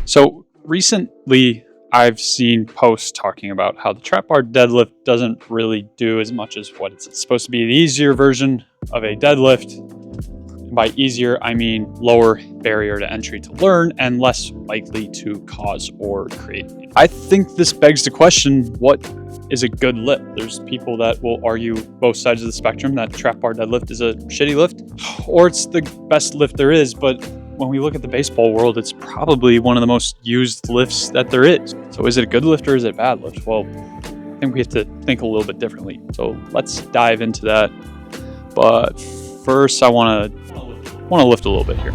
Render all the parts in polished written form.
So recently, I've seen posts talking about how the trap bar deadlift doesn't really do as much as what it's supposed to be. The easier version of a deadlift. By easier, I mean lower barrier to entry to learn and less likely to cause or create. I think this begs the question, what is a good lift? There's people that will argue both sides of the spectrum, that trap bar deadlift is a shitty lift, or it's the best lift there is. But when we look at the baseball world, it's probably one of the most used lifts that there is. So is it a good lift or is it a bad lift? Well, I think we have to think a little bit differently. So let's dive into that. But first, I want to lift a little bit here.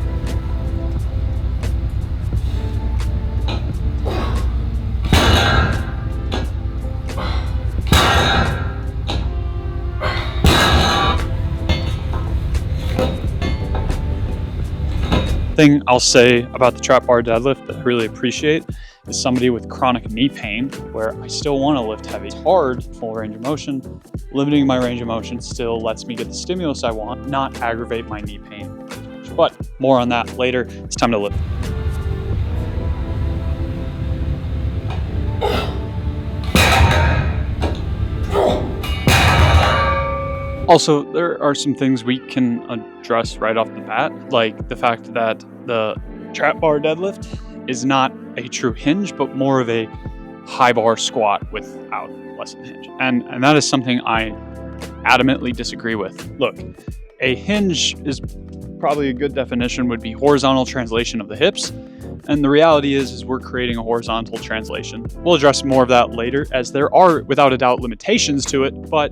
Thing I'll say about the trap bar deadlift that I really appreciate is somebody with chronic knee pain, where I still want to lift heavy. It's hard, full range of motion. Limiting my range of motion still lets me get the stimulus I want, not aggravate my knee pain. But more on that later. It's time to lift. Also, there are some things we can address right off the bat, like the fact that the trap bar deadlift is not a true hinge, but more of a high bar squat without lessened hinge. And that is something I adamantly disagree with. Look, a hinge is probably a good definition would be horizontal translation of the hips. And the reality is we're creating a horizontal translation. We'll address more of that later, as there are, without a doubt, limitations to it, but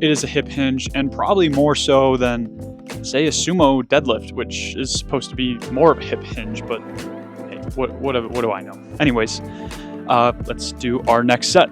it is a hip hinge, and probably more so than, say, a sumo deadlift, which is supposed to be more of a hip hinge, but hey, what do I know? Anyways, let's do our next set.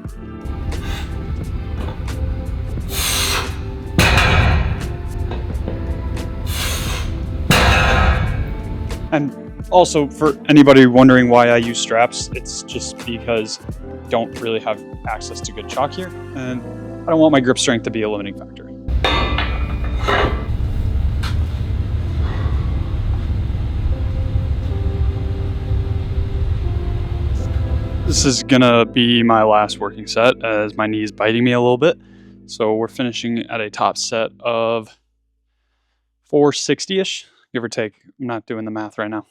And also, for anybody wondering why I use straps, it's just because I don't really have access to good chalk here, and I don't want my grip strength to be a limiting factor. This is gonna be my last working set, as my knee is biting me a little bit. So we're finishing at a top set of 460-ish, give or take. I'm not doing the math right now.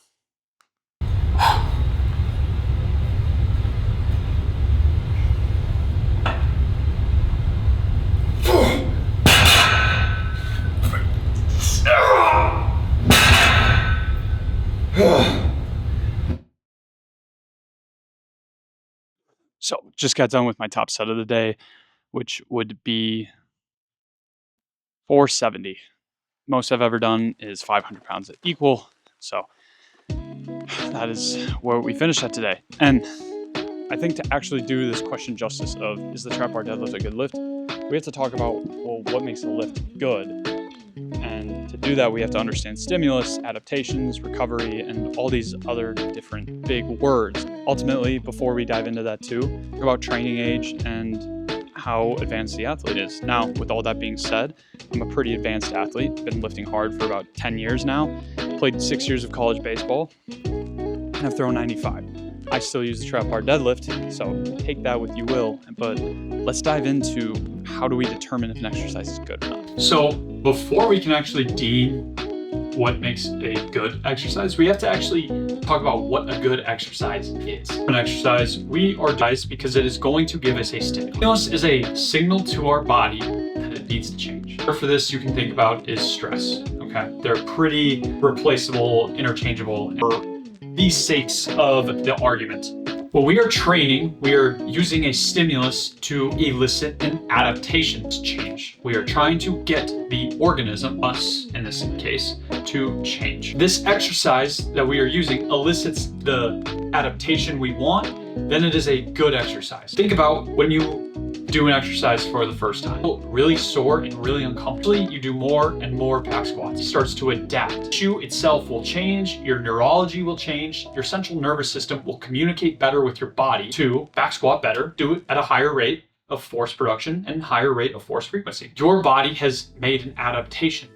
So just got done with my top set of the day, which would be 470. Most I've ever done is 500 pounds at equal. So that is where we finished at today. And I think to actually do this question justice of, is the trap bar deadlift a good lift? We have to talk about, well, what makes a lift good? And to do that, we have to understand stimulus, adaptations, recovery, and all these other different big words. Ultimately, before we dive into that too, talk about training age and how advanced the athlete is. Now, with all that being said, I'm a pretty advanced athlete. Been lifting hard for about 10 years now. Played 6 years of college baseball, and I've thrown 95. I still use the trap bar deadlift, so take that with you will. But let's dive into how do we determine if an exercise is good or not. So before we can actually deem what makes a good exercise, we have to actually talk about what a good exercise is. An exercise, we are advised because it is going to give us a stimulus. Stimulus is a signal to our body that it needs to change. For this, you can think about is stress. Okay, they're pretty replaceable, interchangeable for the sakes of the argument. When we are training, we are using a stimulus to elicit an adaptation change. We are trying to get the organism, us in this case, to change. This exercise that we are using elicits the adaptation we want, then it is a good exercise. Think about when you do an exercise for the first time. Really sore and really uncomfortable, you do more and more back squats. It starts to adapt. The tissue itself will change, your neurology will change, your central nervous system will communicate better with your body to back squat better, do it at a higher rate of force production and higher rate of force frequency. Your body has made an adaptation.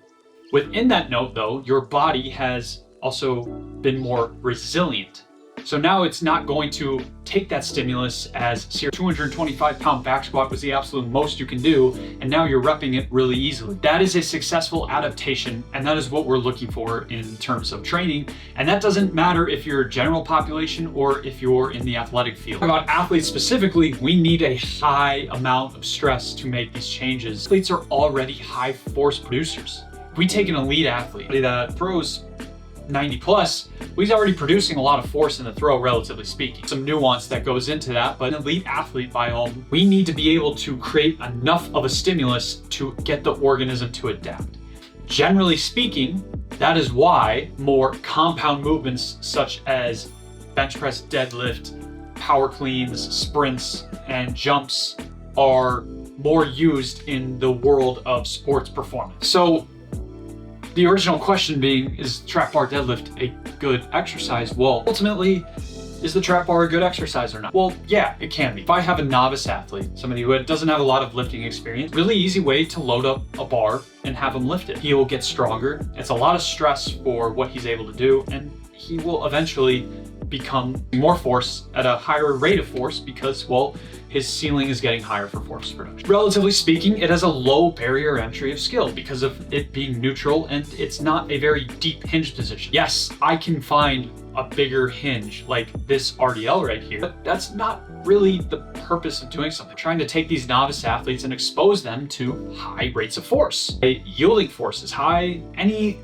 Within that note though, your body has also been more resilient So now it's not going to take that stimulus as 225-pound back squat was the absolute most you can do, and now you're repping it really easily. That is a successful adaptation, and that is what we're looking for in terms of training. And that doesn't matter if you're general population or if you're in the athletic field. About athletes specifically, we need a high amount of stress to make these changes. Athletes are already high force producers. If we take an elite athlete that throws 90 plus, he's already producing a lot of force in the throw, relatively speaking. Some nuance that goes into that, but an elite athlete by all, we need to be able to create enough of a stimulus to get the organism to adapt. Generally speaking, that is why more compound movements such as bench press, deadlift, power cleans, sprints, and jumps are more used in the world of sports performance. So the original question being, is trap bar deadlift a good exercise? Well, ultimately, is the trap bar a good exercise or not? Well, yeah, it can be. If I have a novice athlete, somebody who doesn't have a lot of lifting experience, really easy way to load up a bar and have him lift it. He will get stronger. It's a lot of stress for what he's able to do, and he will eventually become more force at a higher rate of force because, well, his ceiling is getting higher for force production. Relatively speaking, it has a low barrier entry of skill because of it being neutral, and it's not a very deep hinge position. Yes, I can find a bigger hinge like this RDL right here, but that's not really the purpose of doing something. Trying to take these novice athletes and expose them to high rates of force. Yielding force is high, any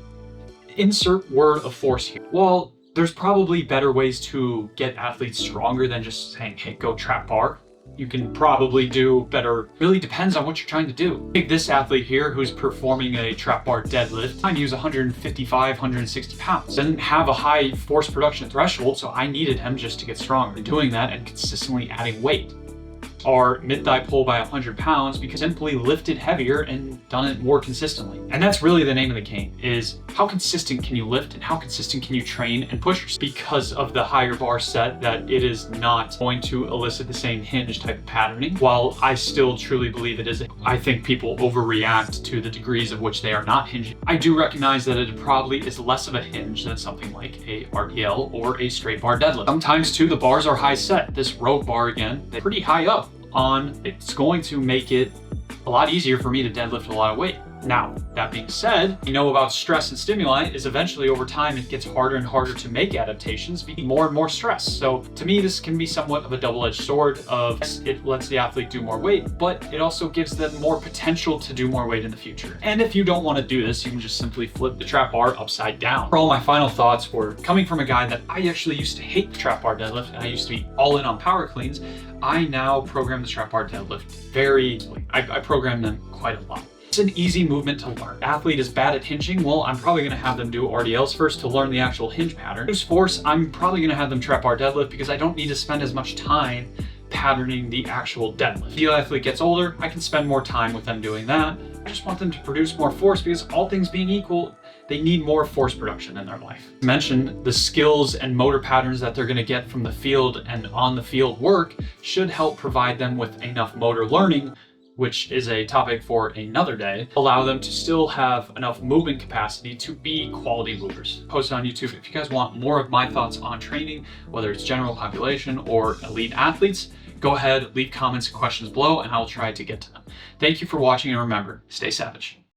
insert word of force here. Well, there's probably better ways to get athletes stronger than just saying, hey, go trap bar. You can probably do better. Really depends on what you're trying to do. Take this athlete here who's performing a trap bar deadlift. I use 155, 160 pounds. Doesn't have a high force production threshold, so I needed him just to get stronger. Doing that and consistently adding weight. Or mid-thigh pull by 100 pounds because simply lifted heavier and done it more consistently. And that's really the name of the game, is how consistent can you lift and how consistent can you train and push yourself? Because of the higher bar set, that it is not going to elicit the same hinge type of patterning. While I still truly believe it is, I think people overreact to the degrees of which they are not hinging. I do recognize that it probably is less of a hinge than something like a RDL or a straight bar deadlift. Sometimes too, the bars are high set. This rogue bar again, they're pretty high up. It's going to make it a lot easier for me to deadlift a lot of weight. Now, that being said, you know about stress and stimuli is eventually over time it gets harder and harder to make adaptations, be more and more stress. So to me, this can be somewhat of a double-edged sword of it lets the athlete do more weight, but it also gives them more potential to do more weight in the future. And if you don't want to do this, you can just simply flip the trap bar upside down. For all my final thoughts were coming from a guy that I actually used to hate the trap bar deadlift, and I used to be all in on power cleans. I now program the trap bar deadlift very easily. I program them quite a lot. It's an easy movement to learn. Athlete is bad at hinging, well, I'm probably gonna have them do RDLs first to learn the actual hinge pattern. Use force, I'm probably gonna have them trap bar deadlift because I don't need to spend as much time patterning the actual deadlift. If the athlete gets older, I can spend more time with them doing that. I just want them to produce more force because all things being equal, they need more force production in their life. Mention the skills and motor patterns that they're gonna get from the field and on the field work should help provide them with enough motor learning, which is a topic for another day, allow them to still have enough movement capacity to be quality movers. Post it on YouTube. If you guys want more of my thoughts on training, whether it's general population or elite athletes, go ahead, leave comments and questions below, and I will try to get to them. Thank you for watching, and remember, stay savage.